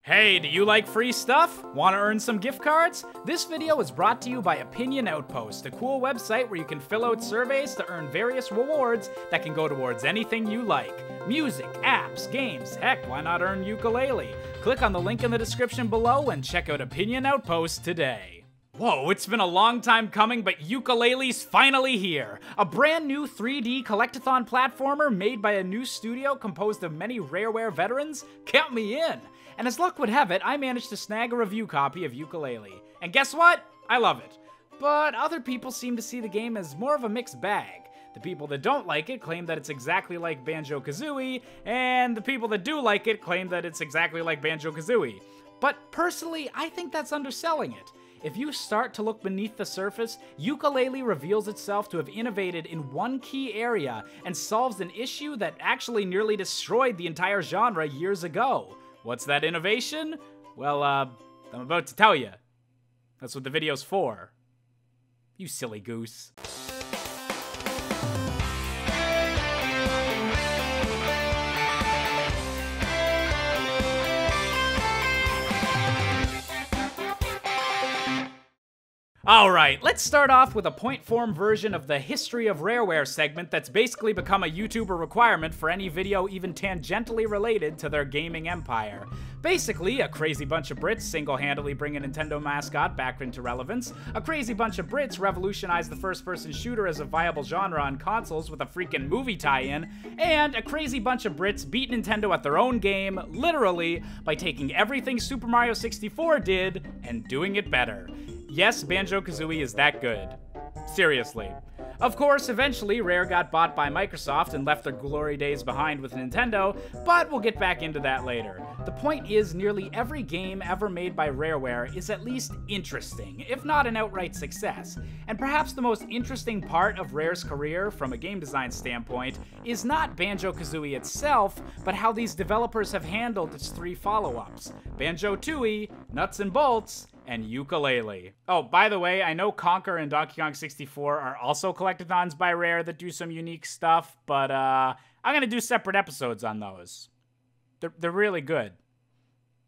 Hey, do you like free stuff? Want to earn some gift cards? This video is brought to you by Opinion Outpost, a cool website where you can fill out surveys to earn various rewards that can go towards anything you like. Music, apps, games, heck, why not earn Yooka Laylee? Click on the link in the description below and check out Opinion Outpost today. Whoa, it's been a long time coming, but Yooka Laylee's finally here! A brand new 3D collectathon platformer made by a new studio composed of many Rareware veterans? Count me in! And as luck would have it, I managed to snag a review copy of Yooka Laylee. And guess what? I love it. But other people seem to see the game as more of a mixed bag. The people that don't like it claim that it's exactly like Banjo Kazooie, and the people that do like it claim that it's exactly like Banjo Kazooie. But personally, I think that's underselling it. If you start to look beneath the surface, Yooka Laylee reveals itself to have innovated in one key area and solves an issue that actually nearly destroyed the entire genre years ago. What's that innovation? Well, I'm about to tell you. That's what the video's for. You silly goose. Alright, let's start off with a point form version of the History of Rareware segment that's basically become a YouTuber requirement for any video even tangentially related to their gaming empire. Basically, a crazy bunch of Brits single-handedly bring a Nintendo mascot back into relevance, a crazy bunch of Brits revolutionize the first-person shooter as a viable genre on consoles with a freaking movie tie-in, and a crazy bunch of Brits beat Nintendo at their own game, literally, by taking everything Super Mario 64 did and doing it better. Yes, Banjo Kazooie is that good. Seriously. Of course, eventually, Rare got bought by Microsoft and left their glory days behind with Nintendo, but we'll get back into that later. The point is, nearly every game ever made by Rareware is at least interesting, if not an outright success. And perhaps the most interesting part of Rare's career, from a game design standpoint, is not Banjo Kazooie itself, but how these developers have handled its three follow-ups: Banjo-Tooie, Nuts and Bolts, and Yooka Laylee. Oh, by the way, I know Conker and Donkey Kong 64 are also collectathons by Rare that do some unique stuff, but I'm gonna do separate episodes on those. They're really good.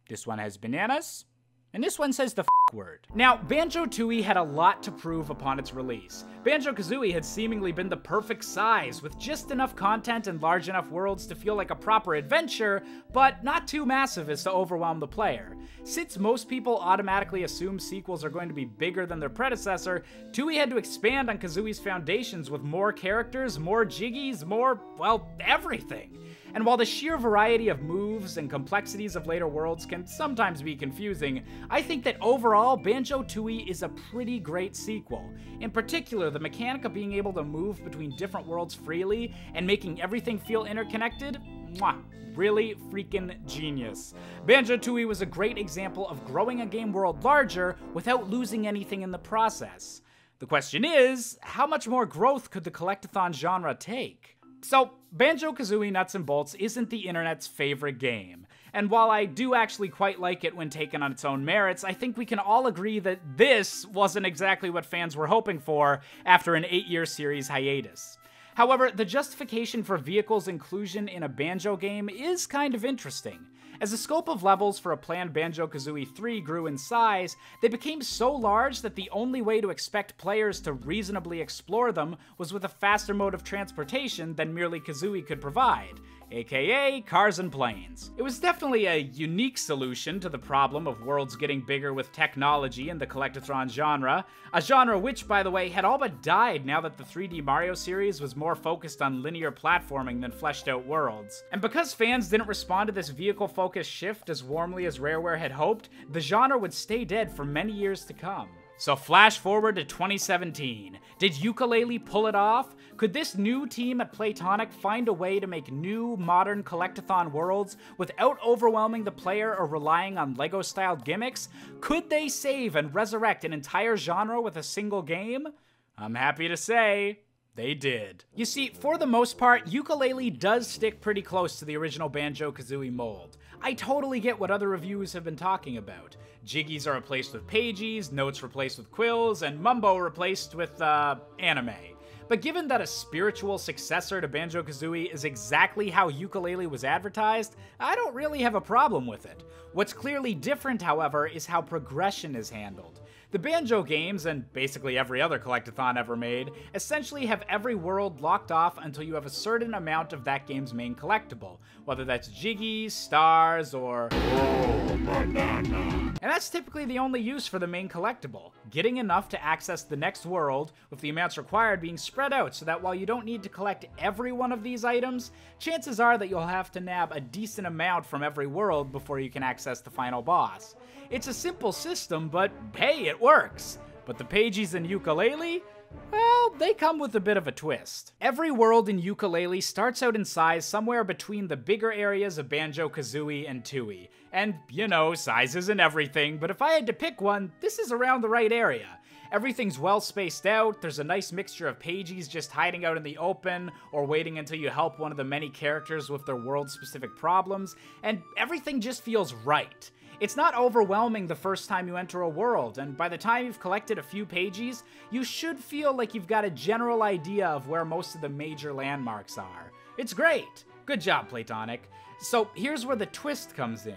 This one has bananas, and this one says the word. Now, Banjo-Tooie had a lot to prove upon its release. Banjo-Kazooie had seemingly been the perfect size, with just enough content and large enough worlds to feel like a proper adventure, but not too massive as to overwhelm the player. Since most people automatically assume sequels are going to be bigger than their predecessor, Tooie had to expand on Kazooie's foundations with more characters, more jiggies, more, well, everything. And while the sheer variety of moves and complexities of later worlds can sometimes be confusing, I think that overall, Banjo-Tooie is a pretty great sequel. In particular, the mechanic of being able to move between different worlds freely and making everything feel interconnected, mwah, really freaking genius. Banjo-Tooie was a great example of growing a game world larger without losing anything in the process. The question is, how much more growth could the collectathon genre take? So, Banjo-Kazooie Nuts and Bolts isn't the internet's favorite game. And while I do actually quite like it when taken on its own merits, I think we can all agree that this wasn't exactly what fans were hoping for after an 8-year series hiatus. However, the justification for vehicles' inclusion in a Banjo game is kind of interesting. As the scope of levels for a planned Banjo-Kazooie 3 grew in size, they became so large that the only way to expect players to reasonably explore them was with a faster mode of transportation than merely Kazooie could provide, aka cars and planes. It was definitely a unique solution to the problem of worlds getting bigger with technology in the collectathon genre, a genre which, by the way, had all but died now that the 3D Mario series was more focused on linear platforming than fleshed out worlds. And because fans didn't respond to this vehicle-focused shift as warmly as Rareware had hoped, the genre would stay dead for many years to come. So flash forward to 2017. Did Yooka Laylee pull it off? Could this new team at Playtonic find a way to make new, modern collectathon worlds without overwhelming the player or relying on LEGO-styled gimmicks? Could they save and resurrect an entire genre with a single game? I'm happy to say, they did. You see, for the most part, Yooka Laylee does stick pretty close to the original Banjo-Kazooie mold. I totally get what other reviews have been talking about. Jiggies are replaced with pages, notes replaced with quills, and Mumbo replaced with, anime. But given that a spiritual successor to Banjo Kazooie is exactly how Yooka Laylee was advertised, I don't really have a problem with it. What's clearly different, however, is how progression is handled. The Banjo games, and basically every other collectathon ever made, essentially have every world locked off until you have a certain amount of that game's main collectible, whether that's Jiggies, stars, or banana. And that's typically the only use for the main collectible, getting enough to access the next world, with the amounts required being spread out so that while you don't need to collect every one of these items, chances are that you'll have to nab a decent amount from every world before you can access the final boss. It's a simple system, but hey, it works. But the Pages in Yooka Laylee? Well, they come with a bit of a twist. Every world in Yooka Laylee starts out in size somewhere between the bigger areas of Banjo Kazooie and Tooie. And, you know, size isn't everything, but if I had to pick one, this is around the right area. Everything's well spaced out, there's a nice mixture of Pages just hiding out in the open, or waiting until you help one of the many characters with their world-specific problems, and everything just feels right. It's not overwhelming the first time you enter a world, and by the time you've collected a few Pages, you should feel like you've got a general idea of where most of the major landmarks are. It's great! Good job, Platonic. So here's where the twist comes in.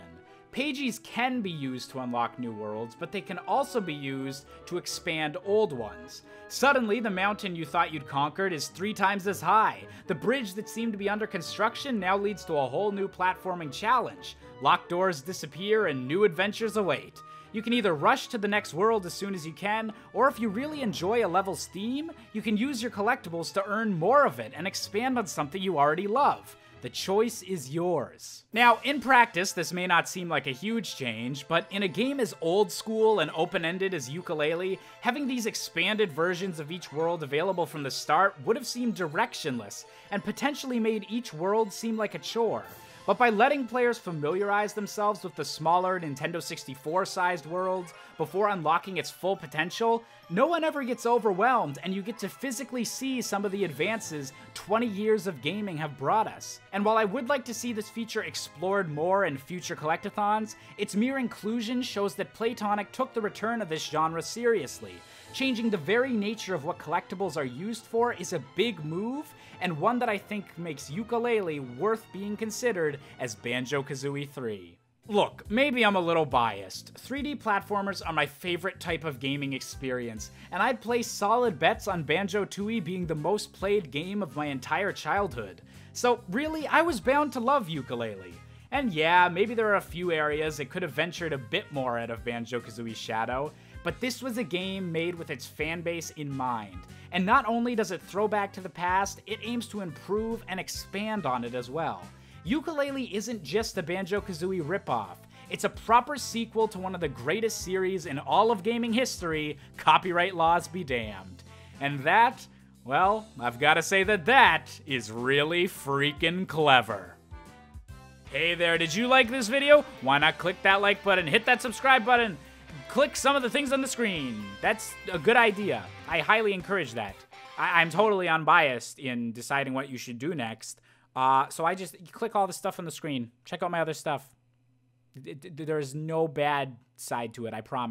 Pages can be used to unlock new worlds, but they can also be used to expand old ones. Suddenly, the mountain you thought you'd conquered is 3 times as high. The bridge that seemed to be under construction now leads to a whole new platforming challenge. Locked doors disappear and new adventures await. You can either rush to the next world as soon as you can, or if you really enjoy a level's theme, you can use your collectibles to earn more of it and expand on something you already love. The choice is yours. Now, in practice, this may not seem like a huge change, but in a game as old school and open-ended as Yooka Laylee, having these expanded versions of each world available from the start would have seemed directionless, and potentially made each world seem like a chore. But by letting players familiarize themselves with the smaller Nintendo 64-sized worlds before unlocking its full potential, no one ever gets overwhelmed, and you get to physically see some of the advances 20 years of gaming have brought us. And while I would like to see this feature explored more in future collectathons, its mere inclusion shows that Platonic took the return of this genre seriously. Changing the very nature of what collectibles are used for is a big move, and one that I think makes Yooka Laylee worth being considered as Banjo Kazooie 3. Look, maybe I'm a little biased. 3D platformers are my favorite type of gaming experience, and I'd place solid bets on Banjo-Tooie being the most played game of my entire childhood. So really, I was bound to love Yooka Laylee. And yeah, maybe there are a few areas it could have ventured a bit more out of Banjo-Kazooie's shadow, but this was a game made with its fanbase in mind. And not only does it throw back to the past, it aims to improve and expand on it as well. Yooka Laylee isn't just a Banjo-Kazooie ripoff. It's a proper sequel to one of the greatest series in all of gaming history, copyright laws be damned. And that, well, I've gotta say that is really freaking clever. Hey there, did you like this video? Why not click that like button, hit that subscribe button, click some of the things on the screen. That's a good idea. I highly encourage that. I'm totally unbiased in deciding what you should do next. So I just click all the stuff on the screen. Check out my other stuff. There's no bad side to it, I promise.